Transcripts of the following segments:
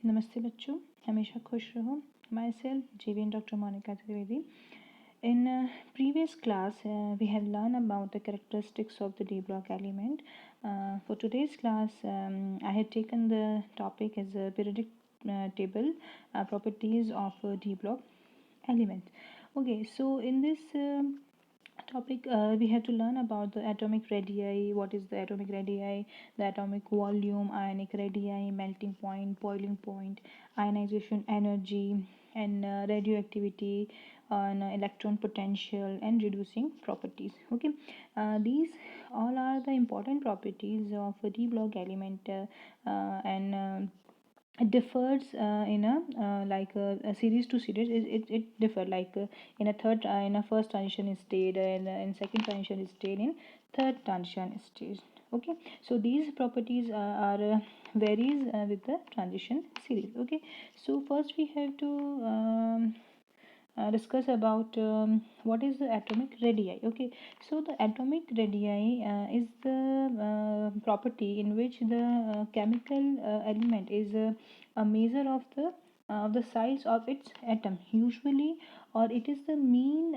नमस्ते बच्चों, हमेशा खुश रहो। माई सेल्फ जीवीन doctor Monika Trivedi. In previous class, we have learned about the characteristics of the D block element. For today's class, I had taken the topic as a periodic table properties of D block element. Okay, so in this topic, we have to learn about the atomic radii. What is the atomic radii? The atomic volume, ionic radii, melting point, boiling point, ionization energy, and radioactivity, and electron potential, and reducing properties. Okay, these all are the important properties of a d block element, and it differs in a series to series. It differ like in a in a first transition state, and in second transition state, in third transition stage. Okay, so these properties varies with the transition series. Okay, so first we have to discuss about what is the atomic radii. Okay, so the atomic radii is the property in which the chemical element is a measure of the size of its atom usually, or it is the mean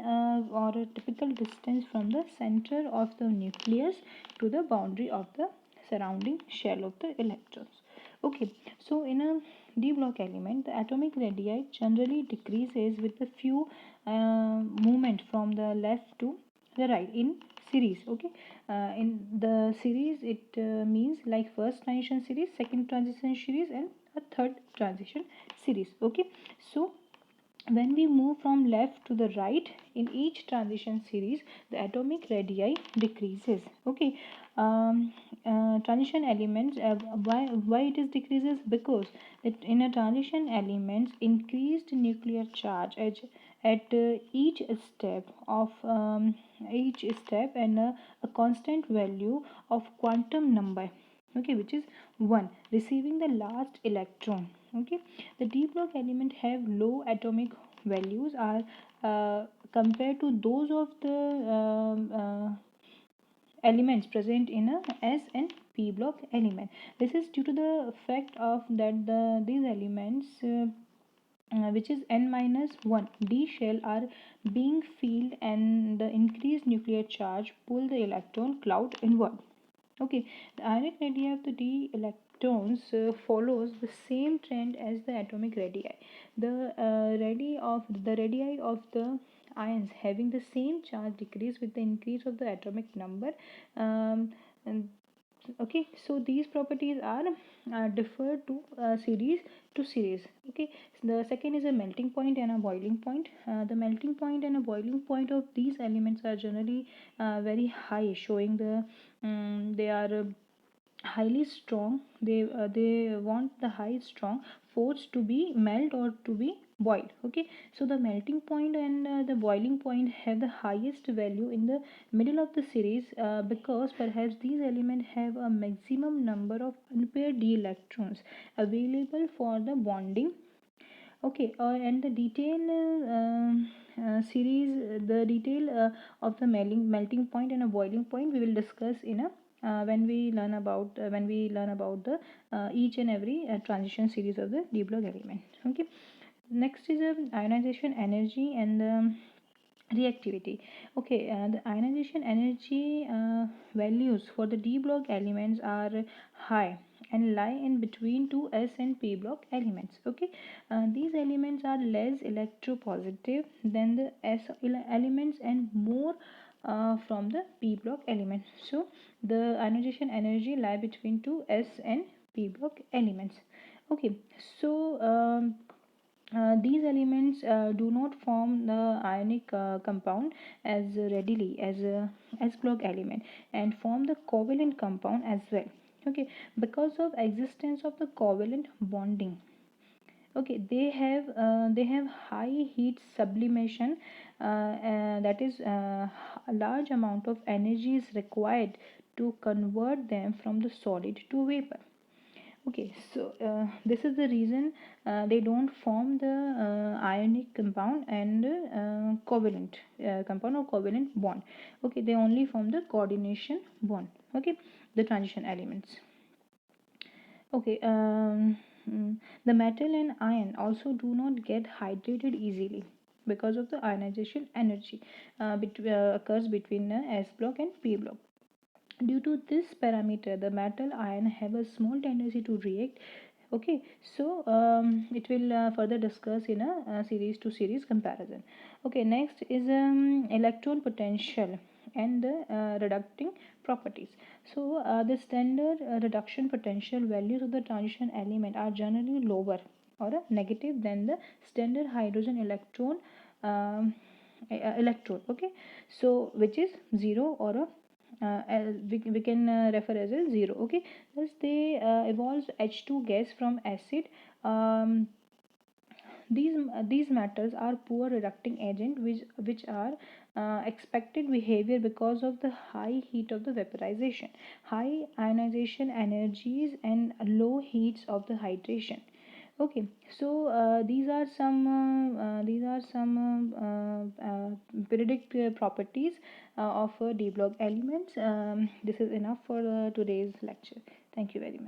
or a typical distance from the center of the nucleus to the boundary of the surrounding shell of the electrons. Okay, so in a d block element, the atomic radii generally decreases with a few movement from the left to the right in series. Okay, in the series it means like first transition series, second transition series, and a third transition series. Okay, so when we move from left to the right in each transition series, the atomic radii decreases. Okay, transition elements, why it is decreases, because that in a transition elements increased nuclear charge at each step, and a constant value of quantum number, okay, which is 1, receiving the last electron. Okay, the d block element have low atomic values are compared to those of the elements present in a s and p block element. This is due to the fact of that these elements which is n minus 1 d shell are being filled, and the increased nuclear charge pull the electron cloud inward. Okay, the ionic radii of the d electrons follows the same trend as the atomic radii. The radii of the ions having the same charge decrease with the increase of the atomic number. And okay, so these properties are differ to series to series. Okay, the second is a melting point and a boiling point. The melting point and a boiling point of these elements are generally very high, showing they are highly strong. They want the high strong force to be melt or to be boiled. Okay, so the melting point and the boiling point have the highest value in the middle of the series, because perhaps these elements have a maximum number of unpaired d electrons available for the bonding. Okay, and the detail of the melting point and a boiling point we will discuss in a when we learn about the each and every transition series of the d block element. Okay, next is ionization energy and reactivity. Okay, the ionization energy values for the d block elements are high and lie in between two s and p block elements. Okay, these elements are less electropositive than the s elements and more from the p block element. So the ionization energy lie between two s and p block elements. Okay, so these elements do not form the ionic compound as readily as a s block element, and form the covalent compound as well. Okay, because of existence of the covalent bonding. Okay, they have high heat sublimation, that is a large amount of energy is required to convert them from the solid to vapor. Okay, so this is the reason they don't form the ionic compound and covalent compound or covalent bond. Okay, they only form the coordination bond. Okay, the transition elements. Okay, the metal and iron also do not get hydrated easily because of the ionization energy occurs between S block and P block. Due to this parameter, the metal ion have a small tendency to react. Okay, so it will further discuss in a, series to series comparison. Okay, next is electron potential and the reducting properties. So the standard reduction potential values of the transition element are generally lower or negative than the standard hydrogen electrode. Okay, so which is 0 or a we can refer as a 0. Okay, thus they evolves H2 gas from acid. um, these metals are poor reducting agent which are expected behavior because of the high heat of the vaporization, high ionization energies, and low heats of the hydration. Okay, so these are some predict properties of d block elements. This is enough for today's lecture. Thank you very much.